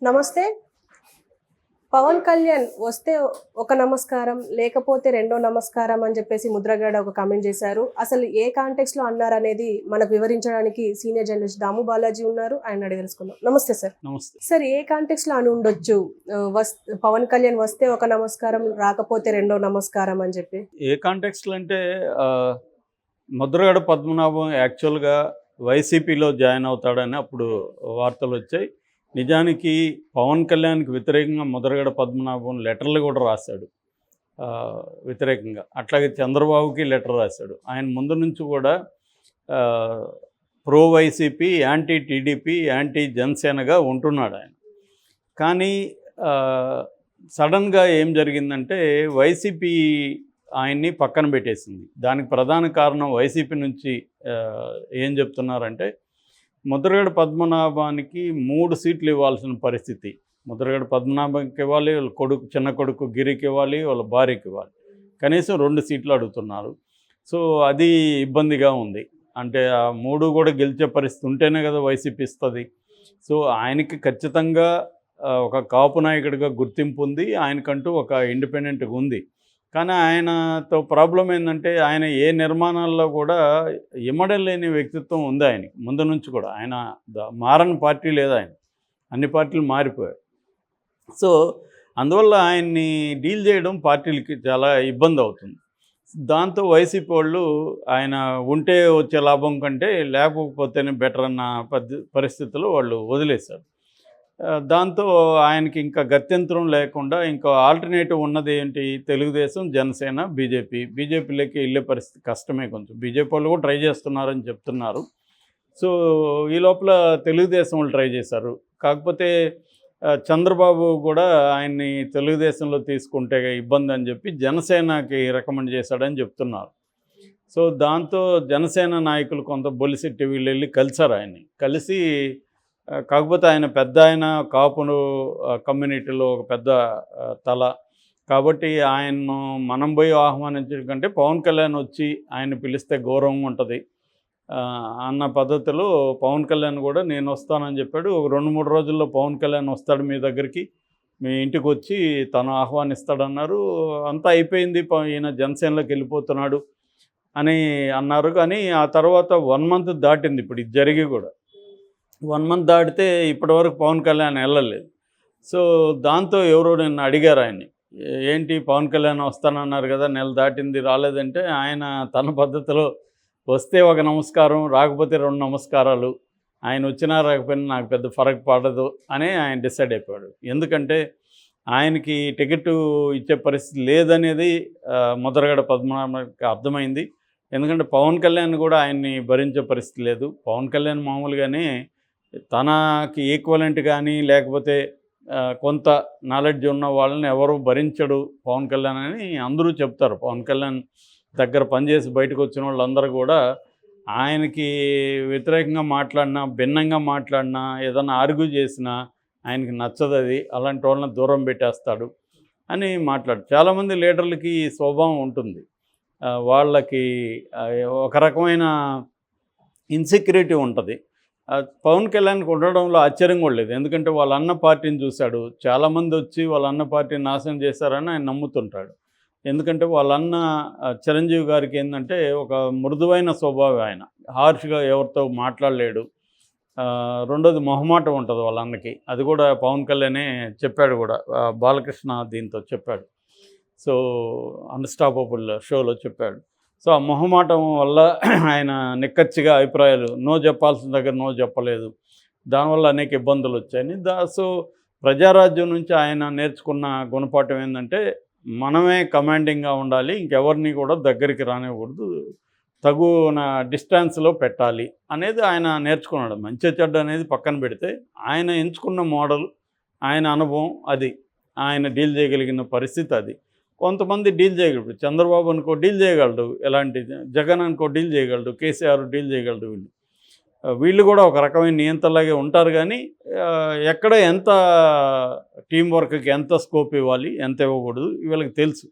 నమస్తే. పవన్ కళ్యాణ్ వస్తే ఒక నమస్కారం, లేకపోతే రెండో నమస్కారం అని చెప్పేసి ముద్రగడ ఒక కామెంట్ చేశారు. అసలు ఏ కాంటెక్స్‌లో అన్నారనేది మనకు వివరించడానికి సీనియర్ జర్నలిస్ట్ దాము బాలాజీ ఉన్నారు. ఆయన అడిగి తెలుసుకుందాం. నమస్తే సార్. నమస్తే సార్, ఏ కాంటెక్స్‌లో అని ఉండొచ్చు పవన్ కళ్యాణ్ వస్తే ఒక నమస్కారం, రాకపోతే రెండో నమస్కారం అని చెప్పి? ఏ కాంటెక్స్ట్లో అంటే ముద్రగడ పద్మనాభం యాక్చువల్గా వైసీపీలో జాయిన్ అవుతాడని అప్పుడు వార్తలు వచ్చాయి. నిజానికి పవన్ కళ్యాణ్కి వ్యతిరేకంగా ముద్రగడ పద్మనాభం లెటర్లు కూడా రాశాడు వ్యతిరేకంగా. అట్లాగే చంద్రబాబుకి లెటర్ రాశాడు. ఆయన ముందు నుంచి కూడా pro YCP, anti TDP, anti జనసేనగా ఉంటున్నాడు ఆయన. కానీ సడన్గా ఏం జరిగిందంటే వైసీపీ ఆయన్ని పక్కన పెట్టేసింది. దానికి ప్రధాన కారణం వైసీపీ నుంచి ఏం చెప్తున్నారంటే ముద్రగడ పద్మనాభానికి 3 సీట్లు ఇవ్వాల్సిన పరిస్థితి. ముద్రగడ పద్మనాభంకి ఇవ్వాలి, వాళ్ళ కొడుకు చిన్న కొడుకు గిరికి ఇవ్వాలి, వాళ్ళ భార్యకి ఇవ్వాలి. కనీసం 2 సీట్లు అడుగుతున్నారు. సో అది ఇబ్బందిగా ఉంది. అంటే ఆ 3 కూడా గెలిచే పరిస్థితి ఉంటేనే కదా వైసీపీ ఇస్తుంది. సో ఆయనకి ఖచ్చితంగా ఒక కాపు నాయకుడిగా గుర్తింపు ఉంది. ఆయనకంటూ ఒక ఇండిపెండెంట్గా ఉంది. కానీ ఆయనతో ప్రాబ్లం ఏంటంటే ఆయన ఏ నిర్మాణాల్లో కూడా ఇమ్మడలేని వ్యక్తిత్వం ఉంది ఆయనకి ముందు నుంచి కూడా. ఆయన మారని పార్టీ లేదు, ఆయన అన్ని పార్టీలు మారిపోయాయి. సో అందువల్ల ఆయన్ని డీల్ చేయడం పార్టీలకి చాలా ఇబ్బంది అవుతుంది. దాంతో వైసీపీ వాళ్ళు ఆయన ఉంటే వచ్చే లాభం కంటే లేకపోతేనే బెటర్ అన్న పరిస్థితుల్లో వాళ్ళు వదిలేశారు. దాంతో ఆయనకి ఇంకా గత్యంతరం లేకుండా ఇంకా ఆల్టర్నేటివ్ ఉన్నది ఏంటి? తెలుగుదేశం, జనసేన, బీజేపీలోకి వెళ్ళే పరిస్థితి కష్టమే కొంచెం. బీజేపీ వాళ్ళు కూడా ట్రై చేస్తున్నారని చెప్తున్నారు. సో ఈ లోపల తెలుగుదేశం వాళ్ళు ట్రై చేశారు. కాకపోతే చంద్రబాబు కూడా ఆయన్ని తెలుగుదేశంలో తీసుకుంటే ఇబ్బంది అని చెప్పి జనసేనకి రికమెండ్ చేశాడని చెప్తున్నారు. సో దాంతో జనసేన నాయకులు కొంత బొలిశెట్టి వీళ్ళు వెళ్ళి కలిశారు ఆయన్ని. కలిసి కాకపోతే ఆయన పెద్ద, ఆయన కాపును కమ్యూనిటీలో ఒక పెద్ద తల కాబట్టి ఆయన్ను మనం పోయి ఆహ్వానించడం కంటే పవన్ కళ్యాణ్ వచ్చి ఆయన పిలిస్తే గౌరవం ఉంటుంది అన్న పద్ధతిలో పవన్ కళ్యాణ్ కూడా నేను వస్తానని చెప్పాడు. ఒక 2-3 రోజుల్లో పవన్ కళ్యాణ్ వస్తాడు మీ దగ్గరికి, మీ ఇంటికి వచ్చి తను ఆహ్వానిస్తాడన్నారు. అంతా అయిపోయింది, ఈయన జనసేనలోకి వెళ్ళిపోతున్నాడు అని అన్నారు. కానీ ఆ తర్వాత 1 మంత్ దాటింది ఇప్పుడు ఇది జరిగి కూడా. 1 మంత్ దాటితే ఇప్పటివరకు పవన్ కళ్యాణ్ వెళ్ళలేదు. సో దాంతో ఎవరో నిన్న అడిగారు ఆయన్ని, ఏంటి పవన్ కళ్యాణ్ వస్తానన్నారు కదా, నెల దాటింది రాలేదంటే ఆయన తన పద్ధతిలో వస్తే ఒక నమస్కారం, రాకపోతే 2 నమస్కారాలు, ఆయన వచ్చినా రాకపోయినా నాకు పెద్ద ఫరక్ పడదు అని ఆయన డిసైడ్ అయిపోయాడు. ఎందుకంటే ఆయనకి టికెట్ ఇచ్చే పరిస్థితి లేదనేది ముద్రగడ పద్మనాభకి అర్థమైంది. ఎందుకంటే పవన్ కళ్యాణ్ కూడా ఆయన్ని భరించే పరిస్థితి లేదు. పవన్ కళ్యాణ్ మామూలుగానే తనకి ఈక్వలెంట్ కానీ లేకపోతే కొంత నాలెడ్జ్ ఉన్న వాళ్ళని ఎవరు భరించడు పవన్ కళ్యాణ్ అని అందరూ చెప్తారు. పవన్ కళ్యాణ్ దగ్గర పనిచేసి బయటకు వచ్చిన వాళ్ళందరూ కూడా ఆయనకి వ్యతిరేకంగా మాట్లాడినా, భిన్నంగా మాట్లాడినా, ఏదైనా ఆర్గ్యూ చేసినా ఆయనకి నచ్చదు. అది అలాంటి వాళ్ళని దూరం పెట్టేస్తాడు అని మాట్లాడు. చాలామంది లీడర్లకి ఈ స్వభావం ఉంటుంది. వాళ్ళకి ఒక రకమైన ఇన్సెక్యూరిటీ ఉంటుంది. పవన్ కళ్యాణ్కి ఉండడంలో ఆశ్చర్యం కూడా లేదు. ఎందుకంటే వాళ్ళ అన్న పార్టీని చూశాడు. చాలామంది వచ్చి వాళ్ళ అన్న పార్టీని నాశనం చేశారని ఆయన నమ్ముతుంటాడు. ఎందుకంటే వాళ్ళ అన్న చిరంజీవి గారికి ఏంటంటే ఒక మృదువైన స్వభావం. ఆయన హార్ష్గా ఎవరితో మాట్లాడలేడు. రెండోది మొహమాటం ఉంటుంది వాళ్ళ అన్నకి. అది కూడా పవన్ కళ్యాణే చెప్పాడు కూడా, బాలకృష్ణ దీంతో చెప్పాడు. సో అన్స్టాపబుల్ షోలో చెప్పాడు. సో ఆ మొహమాటం వల్ల ఆయన నిక్కచ్చిగా అభిప్రాయాలు నో చెప్పాల్సిన దగ్గర నో చెప్పలేదు. దానివల్ల అనేక ఇబ్బందులు వచ్చాయని. సో ప్రజారాజ్యం నుంచి ఆయన నేర్చుకున్న గుణపాఠం ఏంటంటే మనమే కమాండింగ్గా ఉండాలి, ఇంకెవరిని కూడా దగ్గరికి రానివ్వకూడదు, తగున డిస్టెన్స్లో పెట్టాలి అనేది ఆయన నేర్చుకున్నాడు. మంచి చెడ్డ అనేది పక్కన పెడితే ఆయన ఎంచుకున్న మోడల్, ఆయన అనుభవం, అది ఆయన డీల్ చేయగలిగిన పరిస్థితి. అది కొంతమంది డీల్ చేయగలరు. చంద్రబాబు అనుకో డీల్ చేయగలడు, ఎలాంటి జగన్ అనుకో డీల్ చేయగలడు, కేసీఆర్ డీల్ చేయగలడు. వీళ్ళు కూడా ఒక రకమైన నియంత్రణలాగే ఉంటారు. కానీ ఎక్కడ ఎంత టీం వర్క్కి ఎంత స్కోప్ ఇవ్వాలి, ఎంత ఇవ్వకూడదు వీళ్ళకి తెలుసు.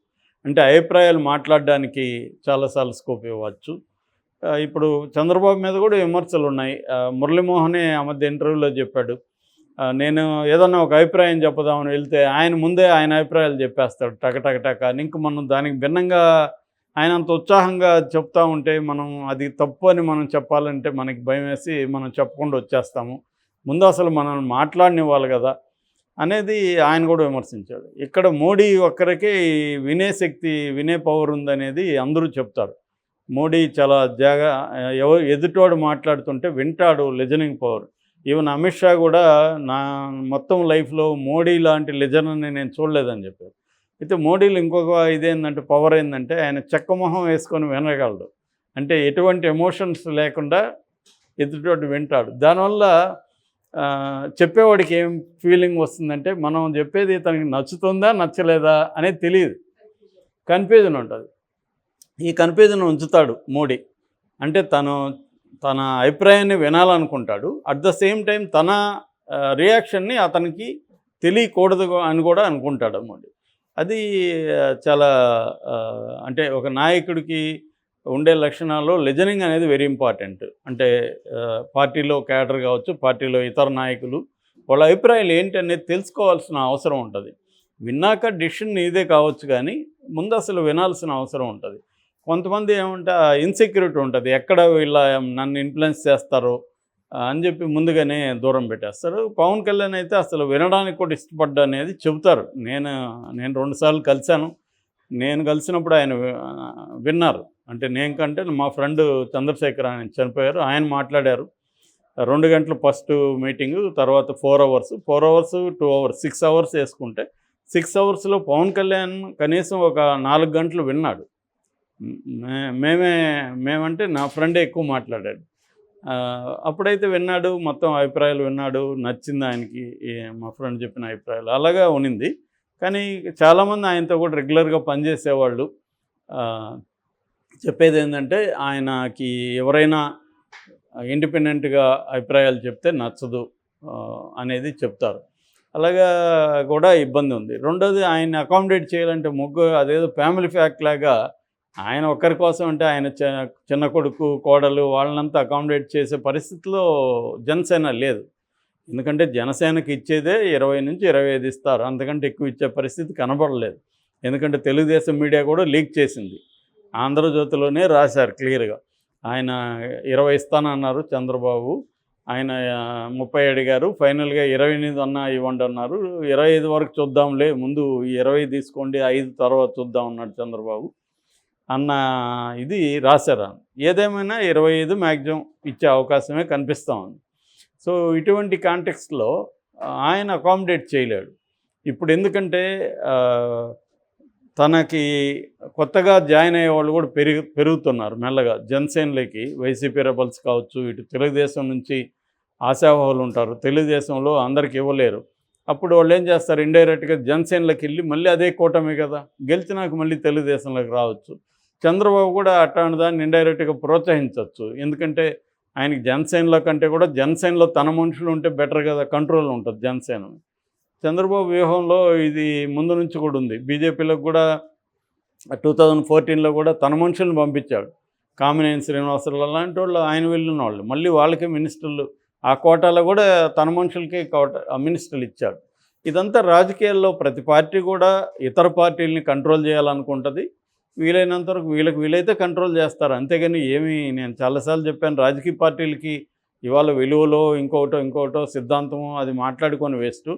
అంటే అభిప్రాయాలు మాట్లాడడానికి చాలాసార్లు స్కోప్ ఇవ్వచ్చు. ఇప్పుడు చంద్రబాబు మీద కూడా విమర్శలు ఉన్నాయి. మురళీమోహనే ఆ మధ్య ఇంటర్వ్యూలో చెప్పాడు, నేను ఏదన్నా ఒక అభిప్రాయం చెప్పుదామని వెళ్తే ఆయన ముందే ఆయన అభిప్రాయాలు చెప్పేస్తాడు టక ఇంక మనం దానికి భిన్నంగా ఆయన అంత ఉత్సాహంగా చెప్తా ఉంటే మనం అది తప్పు అని మనం చెప్పాలంటే మనకి భయం వేసి మనం చెప్పకుండా వచ్చేస్తాము. ముందు అసలు మనల్ని మాట్లాడనివ్వాలి కదా అనేది ఆయన కూడా విమర్శించాడు. ఇక్కడ మోడీ ఒక్కరికే వినే శక్తి, వినే పవర్ ఉందనేది అందరూ చెప్తారు. మోడీ చాలా ఎదుటివాడు మాట్లాడుతుంటే వింటాడు, listening power. Even Amit Shah కూడా నా మొత్తం లైఫ్లో మోడీ లాంటి లిజనర్ని నేను చూడలేదని చెప్పారు. అయితే మోడీలో ఇంకొక ఇదేంటంటే పవర్ ఏంటంటే ఆయన చెక్కమొహం వేసుకొని వినగలడు. అంటే ఎటువంటి ఎమోషన్స్ లేకుండా ఎదుటివాడు వింటాడు. దానివల్ల చెప్పేవాడికి ఏం ఫీలింగ్ వస్తుందంటే మనం చెప్పేది తనకి నచ్చుతుందా నచ్చలేదా అనేది తెలియదు, కన్ఫ్యూజన్ ఉంటుంది. ఈ కన్ఫ్యూజన్ ఉంచుతాడు మోడీ. అంటే తన అభిప్రాయాన్ని వినాలనుకుంటాడు, అట్ ద సేమ్ టైం తన రియాక్షన్ని అతనికి తెలియకూడదు అని కూడా అనుకుంటాడు మోడీ. అది చాలా అంటే ఒక నాయకుడికి ఉండే లక్షణాల్లో లిజనింగ్ అనేది వెరీ ఇంపార్టెంట్. అంటే పార్టీలో క్యాడర్ కావచ్చు, పార్టీలో ఇతర నాయకులు వాళ్ళ అభిప్రాయాలు ఏంటి అనేది తెలుసుకోవాల్సిన అవసరం ఉంటుంది. విన్నాక డిసిషన్ ఇదే కావచ్చు, కానీ ముందు అసలు వినాల్సిన అవసరం ఉంటుంది. కొంతమంది ఏమంటే ఇన్సెక్యూరిటీ ఉంటుంది, ఎక్కడ వీళ్ళ నన్ను ఇన్ఫ్లుయెన్స్ చేస్తారో అని చెప్పి ముందుగానే దూరం పెట్టేస్తారు. పవన్ కళ్యాణ్ అయితే అసలు వినడానికి కూడా ఇష్టపడ్డా అనేది చెబుతారు. నేను 2 సార్లు కలిశాను. నేను కలిసినప్పుడు ఆయన విన్నారు. అంటే నేను కంటే మా ఫ్రెండ్ చంద్రశేఖర్ ఆయన చనిపోయారు, ఆయన మాట్లాడారు. 2 గంటలు ఫస్ట్ మీటింగు, తర్వాత 4 అవర్స్ 2 అవర్స్ 6 అవర్స్ వేసుకుంటే 6 అవర్స్లో పవన్ కళ్యాణ్ కనీసం ఒక 4 గంటలు విన్నాడు. మేమంటే నా ఫ్రెండే ఎక్కువ మాట్లాడాడు. అప్పుడైతే విన్నాడు, మొత్తం అభిప్రాయాలు విన్నాడు, నచ్చింది ఆయనకి మా ఫ్రెండ్ చెప్పిన అభిప్రాయాలు, అలాగా ఉనింది. కానీ చాలామంది ఆయనతో కూడా రెగ్యులర్గా పనిచేసేవాళ్ళు చెప్పేది ఏంటంటే ఆయనకి ఎవరైనా ఇండిపెండెంట్గా అభిప్రాయాలు చెప్తే నచ్చదు అనేది చెప్తారు. అలాగా కూడా ఇబ్బంది ఉంది. రెండోది ఆయన్ని అకామిడేట్ చేయాలంటే అదేదో ఫ్యామిలీ ప్యాక్ లాగా ఆయన ఒక్కరి కోసం అంటే ఆయన చిన్న కొడుకు, కోడలు వాళ్ళనంతా అకామిడేట్ చేసే పరిస్థితిలో జనసేన లేదు. ఎందుకంటే జనసేనకి ఇచ్చేదే 20 నుంచి 25 ఇస్తారు, అంతకంటే ఎక్కువ ఇచ్చే పరిస్థితి కనబడలేదు. ఎందుకంటే తెలుగుదేశం మీడియా కూడా లీక్ చేసింది, ఆంధ్రజ్యోతిలోనే రాశారు క్లియర్గా. ఆయన 20 ఇస్తానన్నారు చంద్రబాబు, ఆయన 30 అడిగారు, ఫైనల్గా 28 అన్నా ఇవ్వండి అన్నారు. 25 వరకు చూద్దాంలే, ముందు 20 తీసుకోండి, 5 తర్వాత చూద్దాం అన్నాడు చంద్రబాబు అన్న ఇది రాశారు. ఏదేమైనా 25 మ్యాక్సిమం ఇచ్చే అవకాశమే కనిపిస్తూ ఉంది. సో ఇటువంటి కాంటెక్స్ట్లో ఆయన అకామిడేట్ చేయలేడు ఇప్పుడు. ఎందుకంటే తనకి కొత్తగా జాయిన్ అయ్యే వాళ్ళు కూడా పెరుగుతున్నారు మెల్లగా జనసేనలోకి. వైసీపీ రెబల్స్ కావచ్చు, ఇటు తెలుగుదేశం నుంచి ఆశావాహులు ఉంటారు, తెలుగుదేశంలో అందరికి ఇవ్వలేరు. అప్పుడు వాళ్ళు ఏం చేస్తారు, ఇండైరెక్ట్గా జనసేనలోకి వెళ్ళి మళ్ళీ అదే కూటమి కదా, గెలిచినాక మళ్ళీ తెలుగుదేశంలోకి రావచ్చు. చంద్రబాబు కూడా అట్లాంటి దాన్ని ఇండైరెక్ట్గా ప్రోత్సహించవచ్చు. ఎందుకంటే ఆయనకి జనసేనలో కంటే కూడా జనసేనలో తన మనుషులు ఉంటే బెటర్ కదా, కంట్రోల్ ఉంటుంది జనసేన. చంద్రబాబు వ్యూహంలో ఇది ముందు నుంచి కూడా ఉంది. బీజేపీలోకి కూడా 2014లో కూడా తన మనుషులను పంపించాడు. కామినేని శ్రీనివాసరావు అలాంటి వాళ్ళు, ఆయన వెళ్ళిన వాళ్ళు మళ్ళీ వాళ్ళకే మినిస్టర్లు, ఆ కోటాలో కూడా తన మనుషులకే మినిస్టర్లు ఇచ్చాడు. ఇదంతా రాజకీయాల్లో ప్రతి పార్టీ కూడా ఇతర పార్టీలని కంట్రోల్ చేయాలనుకుంటుంది. వీలైనంత వరకు వీలైతే కంట్రోల్ చేస్తారు, అంతేగాని నేను చాలాసార్లు చెప్పాను, రాజకీయ పార్టీలకి ఇవాళ విలువలో ఇంకోటో సిద్ధాంతమో అది మాట్లాడుకొని వేస్ట్.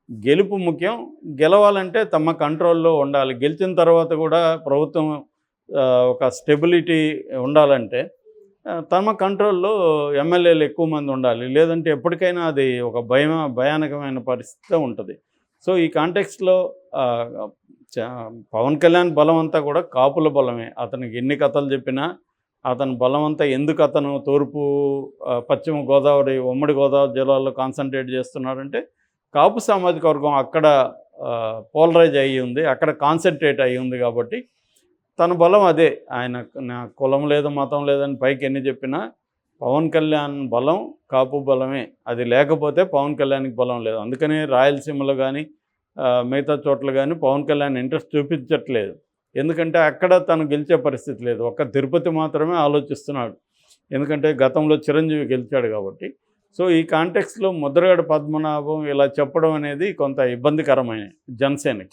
గెలుపు ముఖ్యం, గెలవాలంటే తమ కంట్రోల్లో ఉండాలి. గెలిచిన తర్వాత కూడా ప్రభుత్వం ఒక స్టెబిలిటీ ఉండాలంటే తమ కంట్రోల్లో ఎమ్మెల్యేలు ఎక్కువ మంది ఉండాలి, లేదంటే ఎప్పటికైనా అది ఒక భయానకమైన పరిస్థితి ఉంటుంది. సో ఈ కాంటెక్స్ట్లో పవన్ కళ్యాణ్ బలం అంతా కూడా కాపుల బలమే. అతనికి ఎన్ని కథలు చెప్పినా అతని బలం అంతా ఎందుకు అతను తూర్పు పశ్చిమ గోదావరి ఉమ్మడి గోదావరి జిల్లాల్లో కాన్సన్ట్రేట్ చేస్తున్నాడంటే కాపు సామాజిక వర్గం అక్కడ పోలరైజ్ అయ్యి ఉంది, అక్కడ కాన్సన్ట్రేట్ అయ్యి ఉంది. కాబట్టి తన బలం అదే. ఆయన నా కులం లేదు మతం లేదని పైకి ఎన్ని చెప్పినా పవన్ కళ్యాణ్ బలం కాపు బలమే. అది లేకపోతే పవన్ కళ్యాణ్కి బలం లేదు. అందుకనే రాయలసీమలో కానీ మిగతా చోట్ల కానీ పవన్ కళ్యాణ్ ఇంట్రెస్ట్ చూపించట్లేదు. ఎందుకంటే అక్కడ తను గెలిచే పరిస్థితి లేదు, ఒక్క తిరుపతి మాత్రమే ఆలోచిస్తున్నాడు. ఎందుకంటే గతంలో చిరంజీవి గెలిచాడు కాబట్టి. సో ఈ కాంటెక్స్లో ముద్రగడ పద్మనాభం ఇలా చెప్పడం అనేది కొంత ఇబ్బందికరమైన జనసేనకి.